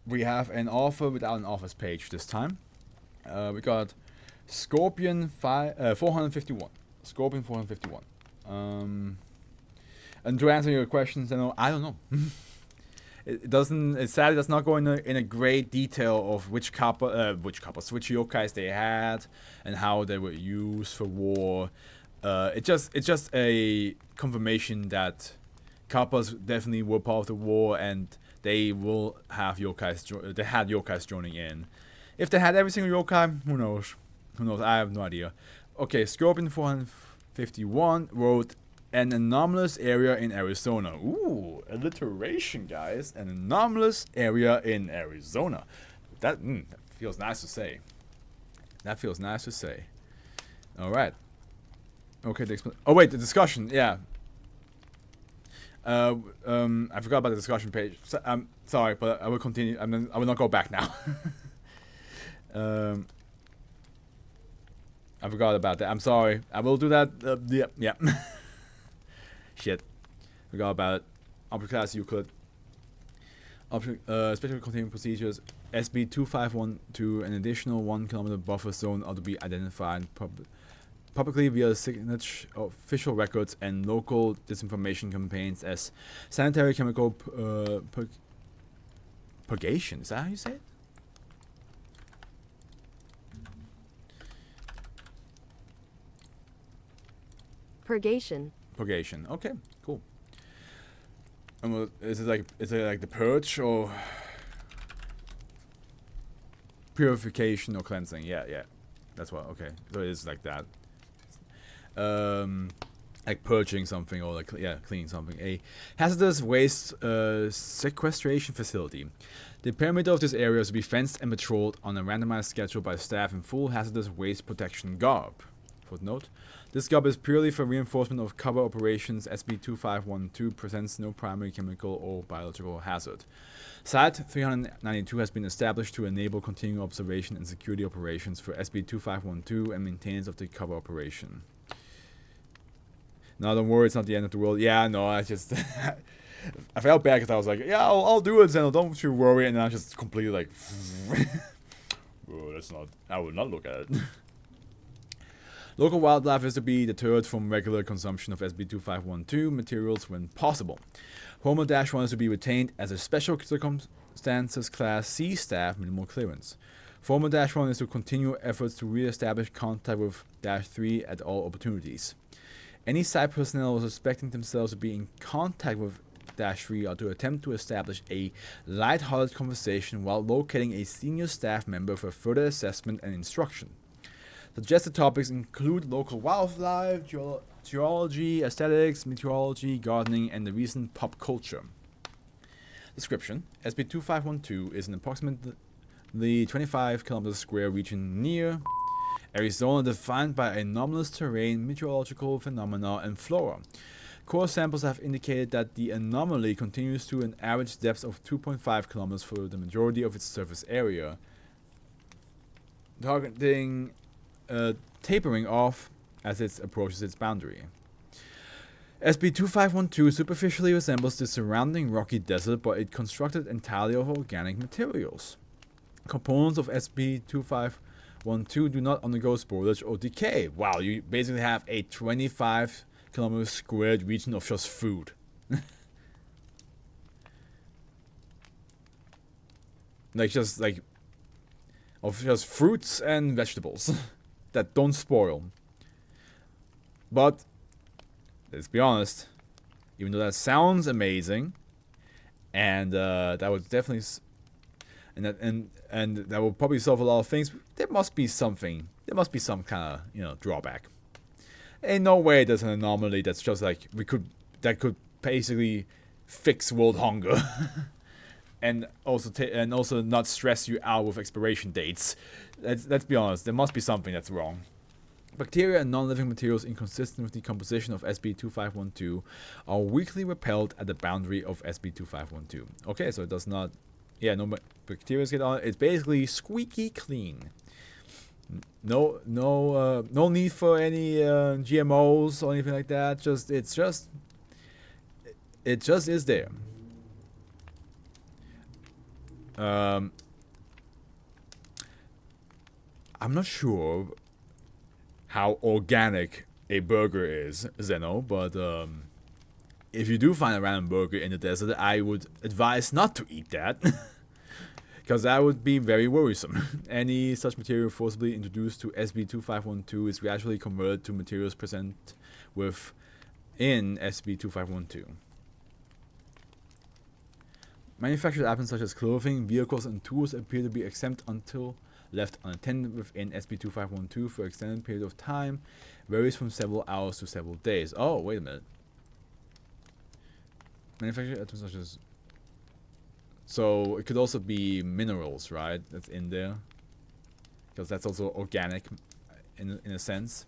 we have an offer without an offers page this time. We got Scorpion 451. Scorpion 451. And to answer your questions, I don't know. It doesn't. It sadly does not go in a great detail of which switch yokais they had and how they were used for war. It's just a confirmation that kappas definitely were part of the war, and they will have yokais. They had yokais joining in. If they had every single yokai, who knows? Who knows? I have no idea. Okay, Scorpion 451 wrote an anomalous area in Arizona. Ooh, alliteration, guys. An anomalous area in Arizona. That feels nice to say. That feels nice to say. All right. Okay. The discussion. Yeah. I forgot about the discussion page. So, I'm sorry, but I will continue. I will not go back now. I forgot about that. I'm sorry. I will do that. Yeah. Shit. Forgot about it. Object class Euclid. Special containment procedures. SB 2512. An additional 1 kilometer buffer zone ought to be identified publicly via signature official records and local disinformation campaigns as sanitary chemical purgation. Is that how you say it? Purgation. Purgation. Okay, cool. Is it like the purge or purification or cleansing? Yeah. That's what. Okay, so it is like that. Like purging something or like cleaning something. A hazardous waste sequestration facility. The perimeter of this area is to be fenced and patrolled on a randomized schedule by staff in full hazardous waste protection garb. Footnote. This garb is purely for reinforcement of cover operations. SB 2512 presents no primary chemical or biological hazard. Site 392 has been established to enable continuing observation and security operations for SB 2512 and maintenance of the cover operation. No, don't worry, it's not the end of the world. Yeah, no, I just I felt bad because I was like, yeah, I'll do it, Zeno, don't you worry, and then I just completely like, oh, that's not. I will not look at it. Local wildlife is to be deterred from regular consumption of SB 2512 materials when possible. Homo-1 is to be retained as a special circumstances Class C staff minimal clearance. Homo-1 is to continue efforts to re-establish contact with -3 at all opportunities. Any site personnel suspecting themselves to be in contact with -3 are to attempt to establish a light-hearted conversation while locating a senior staff member for further assessment and instruction. Suggested topics include local wildlife, geology, aesthetics, meteorology, gardening, and the recent pop culture. Description: SB 2512 is an approximately 25 kilometers square region near Arizona defined by anomalous terrain, meteorological phenomena, and flora. Core samples have indicated that the anomaly continues to an average depth of 2.5 kilometers for the majority of its surface area, targeting tapering off as it approaches its boundary. SB 2512 superficially resembles the surrounding rocky desert, but it's constructed entirely of organic materials. Components of SB 2512 do not undergo spoilage or decay. Wow, you basically have a 25 kilometer squared region of just food. Of just fruits and vegetables that don't spoil. But let's be honest, even though that sounds amazing, and that would definitely, and that will probably solve a lot of things, there must be something. There must be some kind of drawback. Ain't no way there's an anomaly that's just like that could basically fix world hunger. And also not stress you out with expiration dates. Let's be honest, there must be something that's wrong. Bacteria and non-living materials inconsistent with the composition of SB 2512 are weakly repelled at the boundary of SB 2512. Okay, so it does not. Yeah, no bacteria get on. It's basically squeaky clean. No need for any GMOs or anything like that. It just is there. I'm not sure how organic a burger is, Zeno, but if you do find a random burger in the desert, I would advise not to eat that. Because that would be very worrisome. Any such material forcibly introduced to SB2512 is gradually converted to materials present within SB2512. Manufactured items such as clothing, vehicles, and tools appear to be exempt until left unattended within SB2512 for an extended period of time, varies from several hours to several days. Oh, wait a minute. Manufactured items such as... So, it could also be minerals, right? That's in there. Because that's also organic, in a sense.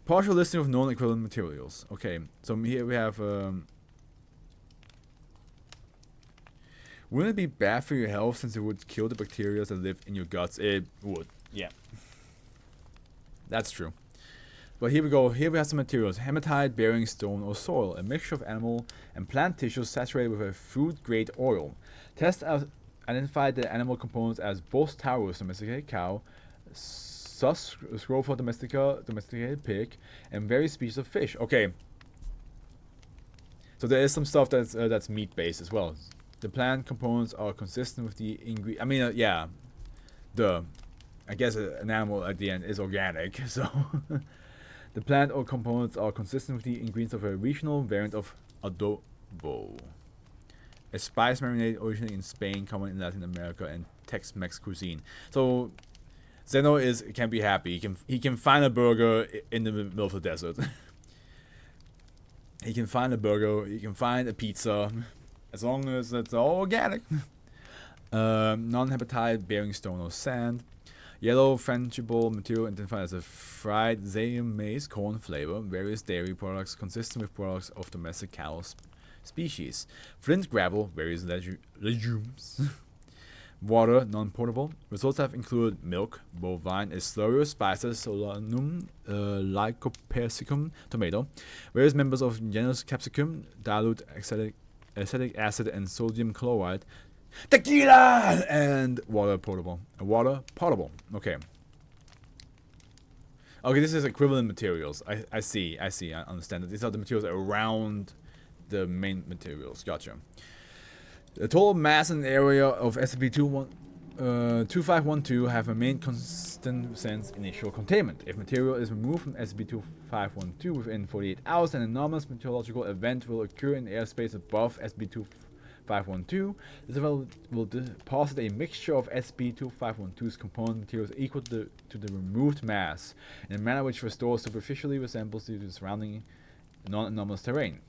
Partial listing of known equivalent materials. Okay, so here we have... wouldn't it be bad for your health since it would kill the bacteria that live in your guts? It would, yeah. That's true. But here we go. Here we have some materials. Hematite bearing stone or soil. A mixture of animal and plant tissues saturated with a food-grade oil. Test identified the animal components as Bos taurus, domesticated cow, Sus scrofa domestica, domesticated pig, and various species of fish. Okay. So there is some stuff that's meat-based as well. The plant components are consistent with the ingredient. I mean, yeah. I guess an animal at the end is organic, so... The plant or components are consistent with the ingredients of a regional variant of adobo. A spice marinade originating in Spain, common in Latin America and Tex-Mex cuisine. So, Zeno can be happy. He can find a burger in the middle of the desert. He can find a burger. He can find a pizza. As long as it's all organic. Non-hepatite bearing stone or sand. Yellow frangible material identified as a fried Zayum maize corn flavor. Various dairy products consistent with products of domestic cattle species. Flint gravel, various legumes. Water, non-portable. Results have included milk, bovine, esslerios, spices, solanum, lycopersicum, tomato. Various members of genus capsicum, dilute acetic acid and sodium chloride. Tequila and water potable. Water potable. Okay. Okay, this is equivalent materials. I see. I understand that these are the materials around the main materials. Gotcha. The total mass and area of SCP-2512 have a main constant since initial containment. If material is removed from SCP-2512 within 48 hours, an anomalous meteorological event will occur in the airspace above SCP-2512. This event will deposit a mixture of SCP-2512's component materials equal to the removed mass in a manner which restores superficially resembles to the surrounding non-anomalous terrain.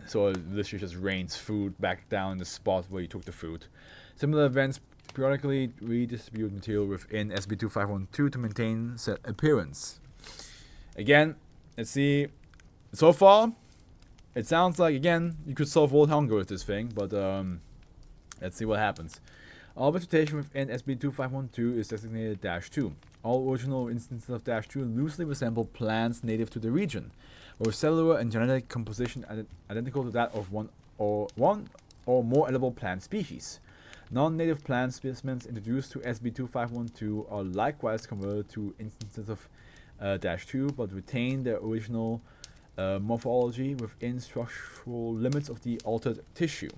So it literally just rains food back down the spot where you took the food. Similar events periodically redistribute material within SCP-2512 to maintain set appearance. Again, let's see. So far, it sounds like, again, you could solve world hunger with this thing, but let's see what happens. All vegetation within SCP-2512 is designated -2. All original instances of -2 loosely resemble plants native to the region, with cellular and genetic composition identical to that of one or more edible plant species. Non-native plant specimens introduced to SCP-2512 are likewise converted to instances of -2, but retain their original morphology within structural limits of the altered tissue.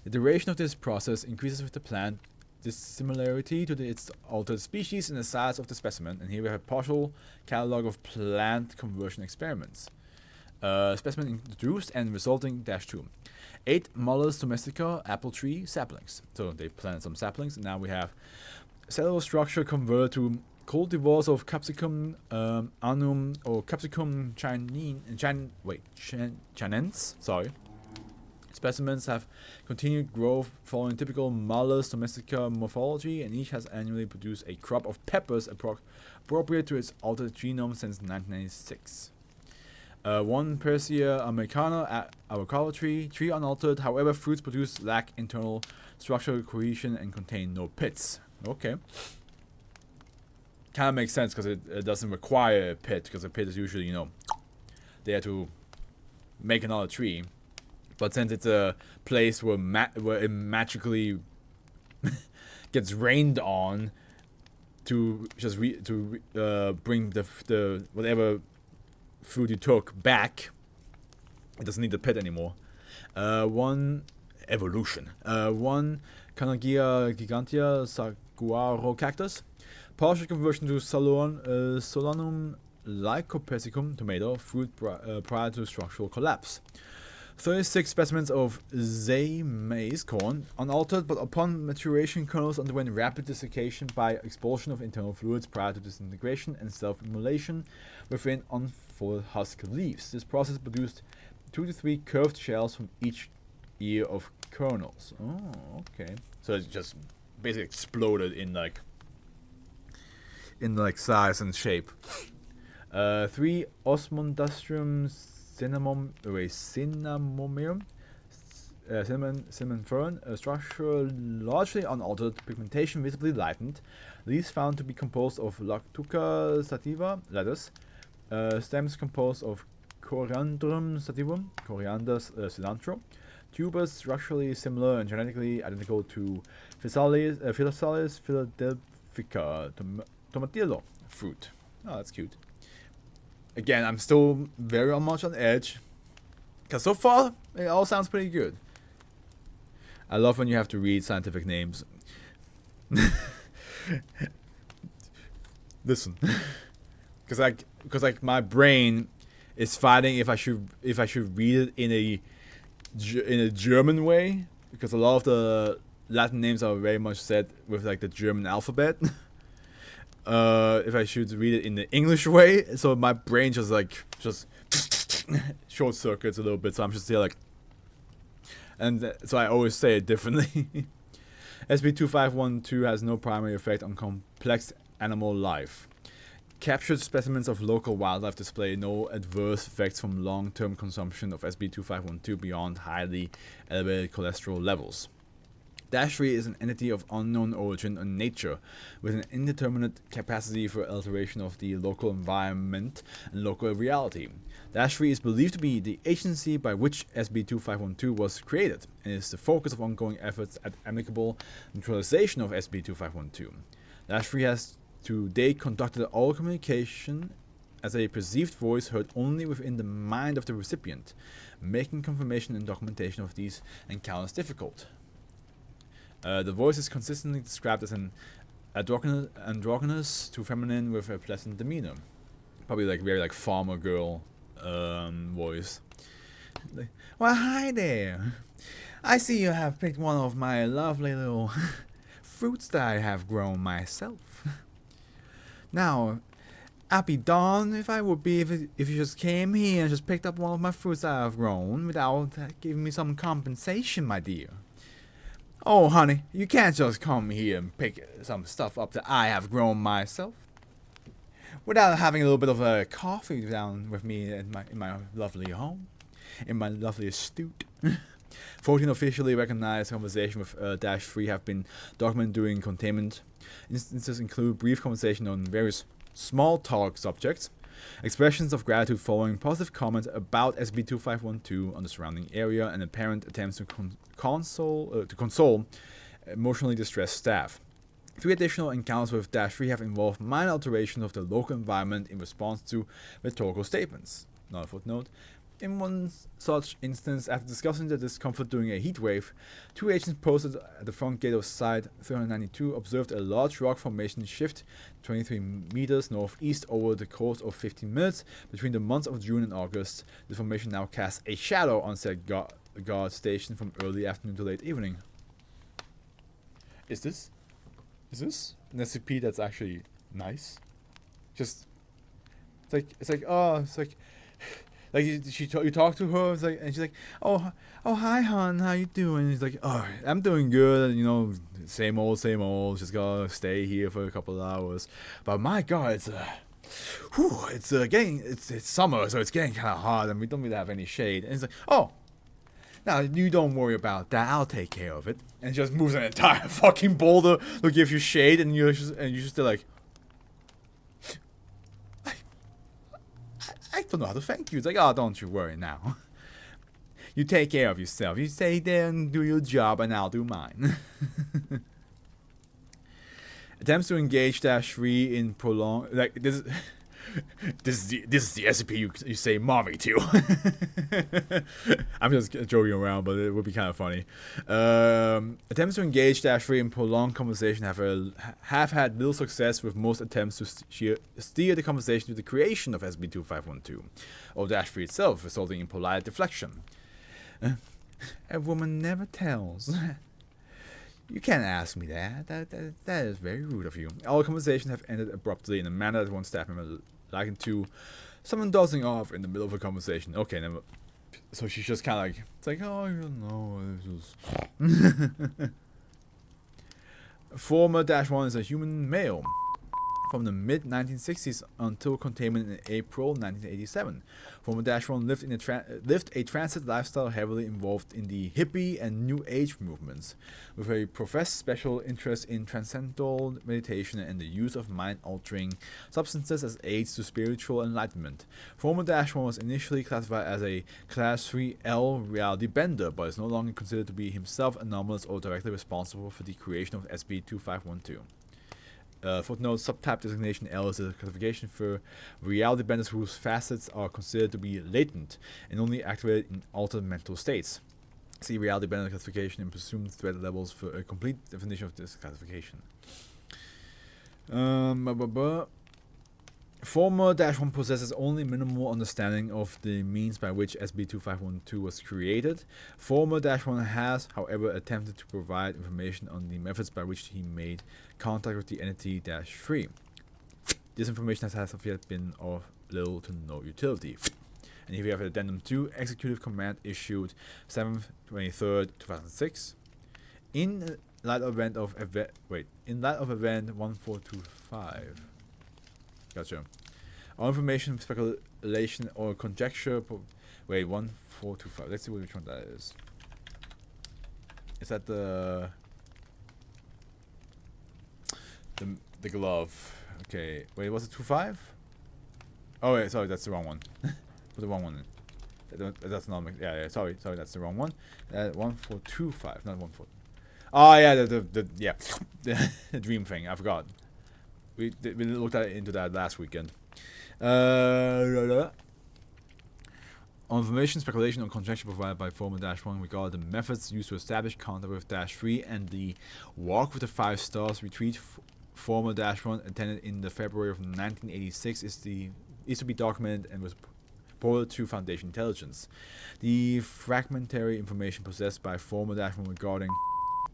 The duration of this process increases with the plant dissimilarity to its altered species and the size of the specimen. And here we have a partial catalog of plant conversion experiments. Specimen introduced and resulting -2. 8 Mollis domestica apple tree saplings. So they planted some saplings, and now we have cellular structure converted to cultivars of Capsicum annum or Capsicum chinense. Sorry. Specimens have continued growth following typical Mollis domestica morphology, and each has annually produced a crop of peppers appropriate to its altered genome since 1996. 1 Persea americana avocado tree unaltered. However, fruits produced lack internal structural cohesion and contain no pits. Okay. Kind of makes sense because it doesn't require a pit, because a pit is usually, there to make another tree. But since it's a place where it magically gets rained on to just bring the whatever food you took back. It doesn't need the pit anymore. One evolution. One Canagia gigantea saguaro cactus. Partial conversion to Solanum lycopersicum tomato fruit prior to structural collapse. 36 specimens of Zay maize corn, unaltered, but upon maturation, kernels underwent rapid desiccation by expulsion of internal fluids prior to disintegration and self-immolation within unfolded husk leaves. This process produced 2 to 3 curved shells from each ear of kernels. Oh, okay. So it just basically exploded in like size and shape. 3 Osmundastrium cinnamomium, cinnamon fern, a structure largely unaltered, pigmentation visibly lightened, leaves found to be composed of Lactuca sativa, lettuce, stems composed of Coriandrum sativum, coriander, cilantro, tubers structurally similar and genetically identical to Physalis philadelphica tomatillo fruit. Oh, that's cute. Again, I'm still very much on edge, because so far, it all sounds pretty good. I love when you have to read scientific names. Listen. Because my brain is fighting if I should read it in a German way, because a lot of the Latin names are very much said with like the German alphabet. If I should read it in the English way, so my brain just short circuits a little bit, so I'm just here like, and so I always say it differently. SB2512 has no primary effect on complex animal life. Captured specimens of local wildlife display no adverse effects from long-term consumption of SB2512 beyond highly elevated cholesterol levels. -3 is an entity of unknown origin and nature, with an indeterminate capacity for alteration of the local environment and local reality. -3 is believed to be the agency by which SB2512 was created, and is the focus of ongoing efforts at amicable neutralization of SB2512. -3 has to date conducted all communication as a perceived voice heard only within the mind of the recipient, making confirmation and documentation of these encounters difficult. The voice is consistently described as an androgynous to feminine with a pleasant demeanor. Probably like very like farmer girl voice. Like, well, hi there. I see you have picked one of my lovely little fruits that I have grown myself. Now, I'd be darned if I would be if you just came here and just picked up one of my fruits that I've grown without giving me some compensation, my dear. Oh, honey, you can't just come here and pick some stuff up that I have grown myself without having a little bit of a coffee down with me in my lovely home, in my lovely astute. 14 officially recognized conversations with -3 have been documented during containment. Instances include brief conversation on various small talk subjects, expressions of gratitude following positive comments about SB2512 on the surrounding area, and apparent attempts to console emotionally distressed staff. 3 additional encounters with -3 have involved minor alteration of the local environment in response to rhetorical statements. Not a footnote. In one such instance, after discussing the discomfort during a heat wave, 2 agents posted at the front gate of Site 392 observed a large rock formation shift 23 meters northeast over the course of 15 minutes between the months of June and August. The formation now casts a shadow on said guard station from early afternoon to late evening. Is this an SCP that's actually nice? It's like you talk to her, and she's like, oh hi hon, how you doing? He's like, oh, I'm doing good, same old, just gotta stay here for a couple of hours. But my God, it's summer, so it's getting kind of hot, and we don't really have any shade. And it's like, oh, now you don't worry about that, I'll take care of it. And it just moves an entire fucking boulder to give you shade, and you're just still like, I don't know how to thank you. It's like, oh, don't you worry now. You take care of yourself. You stay there and do your job, and I'll do mine. Attempts to engage -3 in prolonged like this. This is the SCP you say mommy to. I'm just joking around, but it would be kind of funny. Attempts to engage -3 in prolonged conversation have had little success, with most attempts to steer the conversation to the creation of SB2512 or -3 itself, resulting in polite deflection. A woman never tells. You can't ask me that. That is very rude of you. All conversations have ended abruptly in a manner that one staff member likened to someone dozing off in the middle of a conversation. Okay, never. So she's just kind of like, it's like, oh, you know, Former -1 is a human male from the mid-1960s until containment in April 1987. Former -1 lived a transit lifestyle heavily involved in the hippie and new age movements, with a professed special interest in transcendental meditation and the use of mind-altering substances as aids to spiritual enlightenment. Former -1 was initially classified as a Class 3L reality bender, but is no longer considered to be himself anomalous or directly responsible for the creation of SB2512. Footnote, subtype designation L is a classification for reality benders whose facets are considered to be latent and only activated in altered mental states. See reality bender classification and presumed threat levels for a complete definition of this classification. Former -1 possesses only minimal understanding of the means by which SB2512 was created. Former -1 has, however, attempted to provide information on the methods by which he made contact with the entity -3. This information has as of yet been of little to no utility. And here we have Addendum 2, Executive Command issued 7th 23rd 2006. In light of event 1425. Gotcha. All information, speculation, or conjecture. 1425. Let's see which one that is. Is that the glove? Okay. Wait, was it 25? Oh wait, sorry, that's the wrong one. Put the wrong one in. That's not. Yeah. Sorry, that's the wrong one. 1425, not 14. Oh yeah, the dream thing. I forgot. We looked into that last weekend. On information, speculation, or conjecture provided by former -1 regarding the methods used to establish contact with -3 and the Walk with the 5 Stars retreat former -1 attended in the February of 1986 is to be documented and was reported to Foundation Intelligence. The fragmentary information possessed by former -1 regarding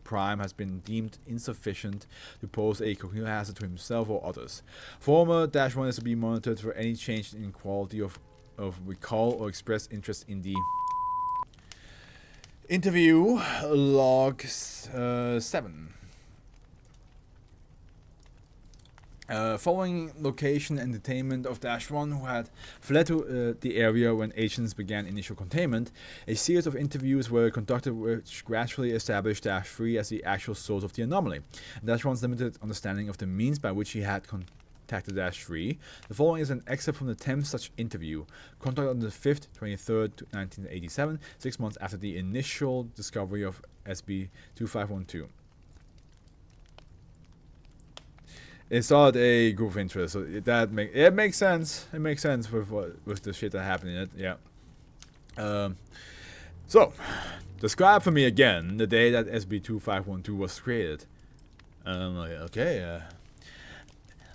Prime has been deemed insufficient to pose a coherent hazard to himself or others. Former -1 is to be monitored for any change in quality of recall or expressed interest in the interview log 7. Following location and detainment of -1, who had fled to the area when agents began initial containment, a series of interviews were conducted which gradually established -3 as the actual source of the anomaly. -1's limited understanding of the means by which he had contacted -3. The following is an excerpt from the 10th such interview, conducted on the 5th, 23rd, 1987, 6 months after the initial discovery of SB2512. It's not a group of interest, so it makes sense. It makes sense with the shit that happened in it. Yeah. So, describe for me again the day that SB2512 was created. Okay.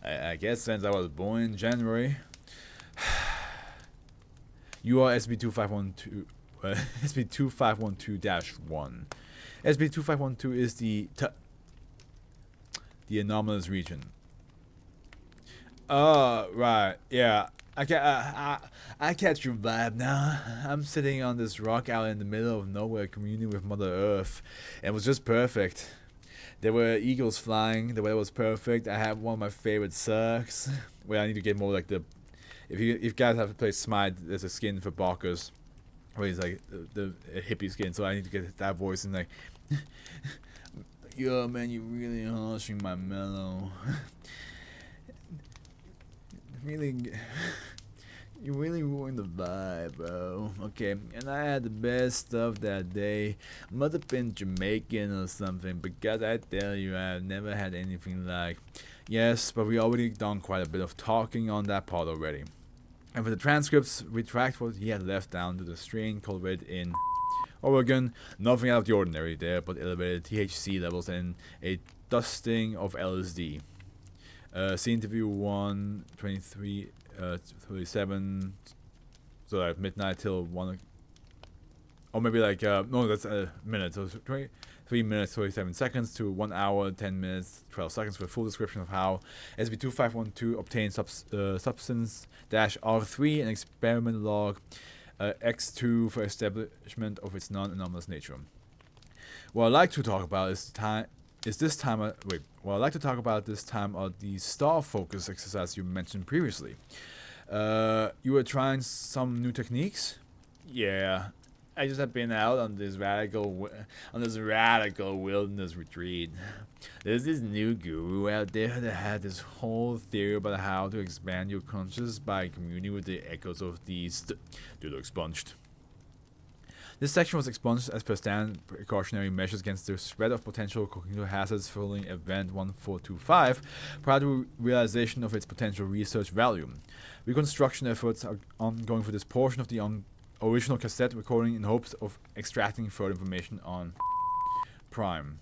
I guess since I was born in January, you are SB2512. SB2512-1. SB2512 is the anomalous region. Right, yeah. I catch your vibe now. I'm sitting on this rock out in the middle of nowhere, communing with Mother Earth. It was just perfect. There were eagles flying. The weather was perfect. I have one of my favorite circs. Where I need to get more like the. If you guys have to play Smite, there's a skin for Barkers, where he's like the hippie skin. So I need to get that voice and like. Yo, man, you really hushing my mellow. Really, You really ruined the vibe, bro. Okay, and I had the best stuff that day. Must have been Jamaican or something, because I tell you, I've never had anything like. Yes, but we already done quite a bit of talking on that part already. And for the transcripts, we tracked what he had left down to the strain cultivated in Oregon. Nothing out of the ordinary there, but elevated THC levels and a dusting of LSD. See interview 1, 23, 37, so like midnight till 1, or maybe like, no, that's a minute, so 23 minutes, 37 seconds to 1 hour, 10 minutes, 12 seconds for a full description of how SB2512 obtained substance -R3 and experiment log X2 for establishment of its non-anomalous nature. What I'd like to talk about is what I'd like to talk about this time are the star focus exercise you mentioned previously. You were trying some new techniques? Yeah, I just have been out on this radical wilderness retreat. There's this new guru out there that had this whole theory about how to expand your consciousness by communing with the echoes of the dude expunged. This section was expunged as per standard precautionary measures against the spread of potential cognitive hazards following Event 1425 prior to realization of its potential research value. Reconstruction efforts are ongoing for this portion of the original cassette recording in hopes of extracting further information on Prime.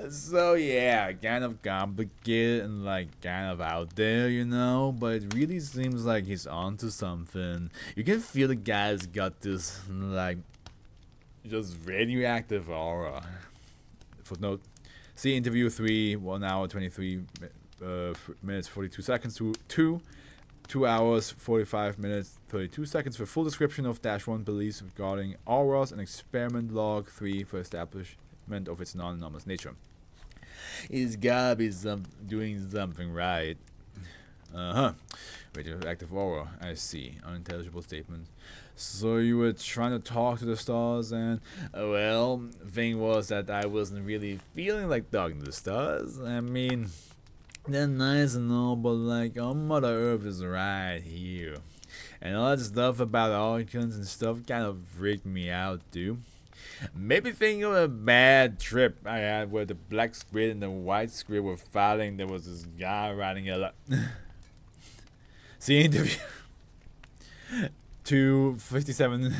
So yeah, kind of complicated and like kind of out there, you know, but it really seems like he's onto something. You can feel the guy's got this like just radioactive aura. Footnote: see interview 3, 1 hour 23 minutes 42 seconds to 2 hours 45 minutes 32 seconds for full description of -1 beliefs regarding auras and experiment log 3 for establishment of its non-anomalous nature. He's gotta be doing something right. Radioactive aura, I see. Unintelligible statement. So you were trying to talk to the stars and, well, thing was that I wasn't really feeling like talking to the stars. I mean, they're nice and all, but like, Mother Earth is right here. And all that stuff about organs and stuff kind of freaked me out too. Maybe think of a bad trip I had where the black squid and the white squid were fighting. There was this guy riding a lot. See interview 2:57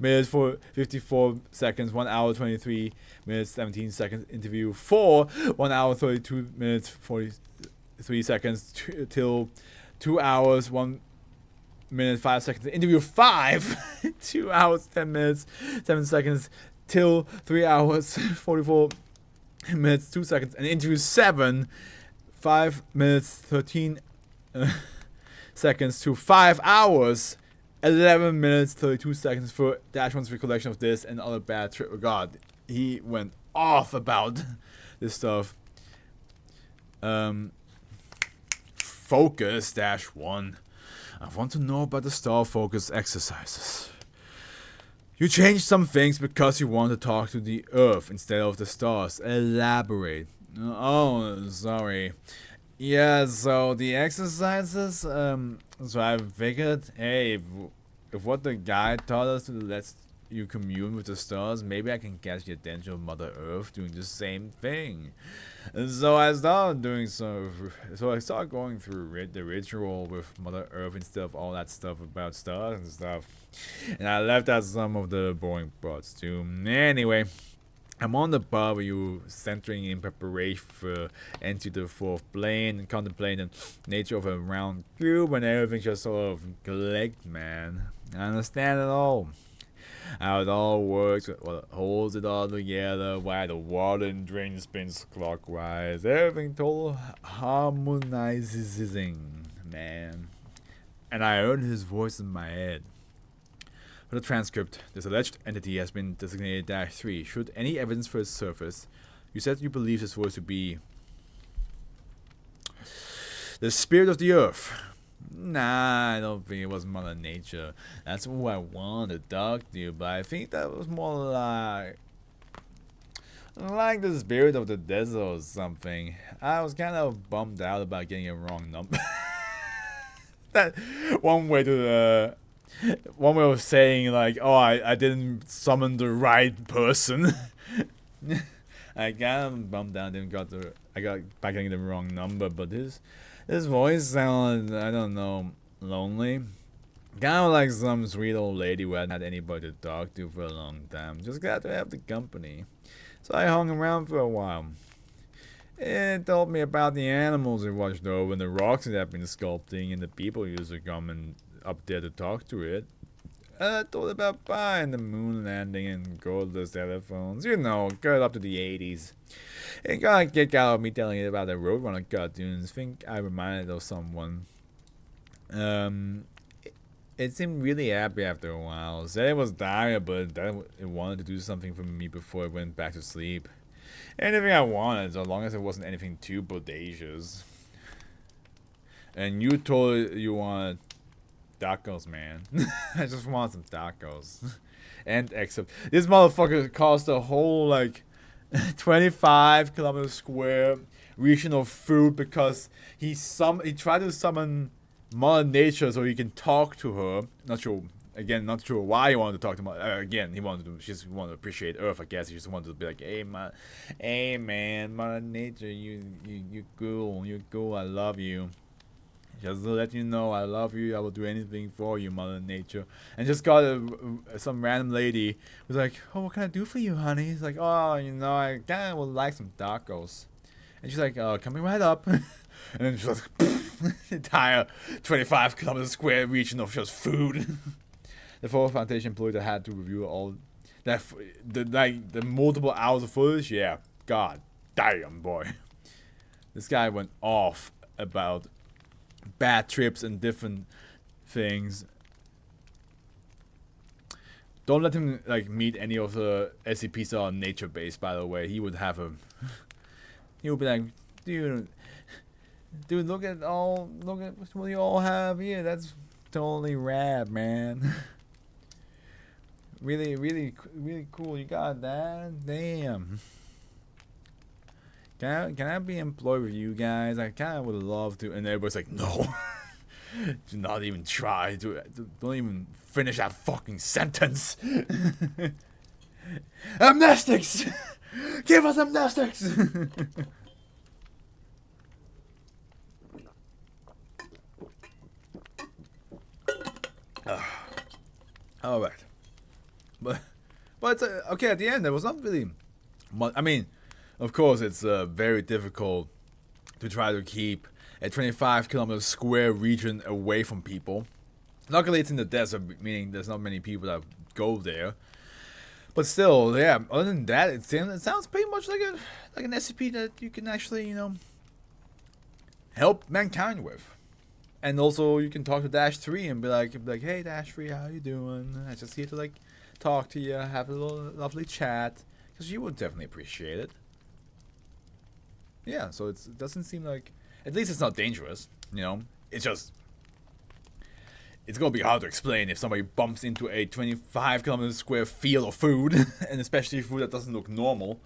minutes 54 seconds, 1 hour 23 minutes 17 seconds. Interview 4, 1 hour 32 minutes 43 seconds till 2 hours 1 minute 5 seconds. Interview 5, 2 hours 10 minutes 7 seconds till 3 hours 44 minutes 2 seconds. And interview 7, 5 minutes 13 seconds to 5 hours 11 minutes 32 seconds for -1's recollection of this and other bad trip. Oh God, he went off about this stuff. Focus -1. I want to know about the star focus exercises. You changed some things because you want to talk to the Earth instead of the stars. Elaborate. Oh, sorry. Yeah, so the exercises, so I figured, hey, if what the guy taught us to let you commune with the stars, maybe I can catch the attention of Mother Earth doing the same thing. And so I started doing so I started going through the ritual with Mother Earth instead of all that stuff about stars and stuff. And I left out some of the boring parts too. Anyway, I'm on the bar with you, centering in preparation for entry to the fourth plane and contemplating the nature of a round cube and everything just sort of clicked, man. I understand it all. How it all works, what holds it all together, why the water and drain spins clockwise. Everything total harmonizes, man. And I heard his voice in my head. For the transcript, this alleged entity has been designated -3. Should any evidence for its surface, you said you believe this voice to be the spirit of the earth. Nah, I don't think it was Mother Nature. That's who I wanted to talk to, but I think that was more like the spirit of the desert or something. I was kind of bummed out about getting a wrong number. that one way to one way of saying like, oh, I didn't summon the right person. I got bumped down, I got back getting the wrong number, but his voice sounded, I don't know, lonely. Kind of like some sweet old lady who hadn't had anybody to talk to for a long time. Just got to have the company. So I hung around for a while. It told me about the animals it watched over and the rocks it had been sculpting and the people used to come and up there to talk to it. I thought about buying the moon landing and cordless telephones. You know, got up to the 80s. It got a kick out of me telling it about the Roadrunner cartoons. Think I reminded of someone. It seemed really happy after a while. Said it was tired, but that it wanted to do something for me before it went back to sleep. Anything I wanted, so long as it wasn't anything too bodacious. And you told it you wanted tacos, man. I just want some tacos. And except this motherfucker cost a whole like 25 kilometers square region of food because he tried to summon Mother Nature so he can talk to her. Not sure why he wanted to talk to Mother. Again, she just wanted to appreciate Earth, I guess. He just wanted to be like, hey man, Mother Nature, you cool, I love you. Just to let you know, I love you. I will do anything for you, Mother Nature. And just got some random lady who's like, oh, what can I do for you, honey? He's like, oh, you know, I kind of would like some tacos. And she's like, coming right up. And then she's like, entire 25 kilometers square region of just food. The Fluff Foundation employee that had to review all that, the multiple hours of footage. Yeah, god damn, boy. This guy went off about bad trips and different things. Don't let him like meet any of the SCPs that are nature based, by the way. He would have a he would be like, dude, look at what you all have here. That's totally rad, man. really cool. You got that? Damn. Can I be employed with you guys? I kind of would love to. And everybody's like, no. Do not even try. Don't even finish that fucking sentence. Amnestics! Give us amnestics! Alright. But it's okay, at the end, there was not really much. I mean, of course, it's very difficult to try to keep a 25 kilometer square region away from people. Luckily, it's in the desert, meaning there's not many people that go there. But still, yeah. Other than that, it sounds pretty much like an SCP that you can actually, you know, help mankind with. And also, you can talk to Dash 3 and be like, hey Dash 3, how you doing? I just here to like talk to you, have a little lovely chat, because you would definitely appreciate it. Yeah, so it doesn't seem like, at least it's not dangerous, you know. It's just, it's gonna be hard to explain if somebody bumps into a 25 kilometer square field of food, and especially food that doesn't look normal.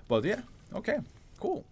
But yeah, okay, cool.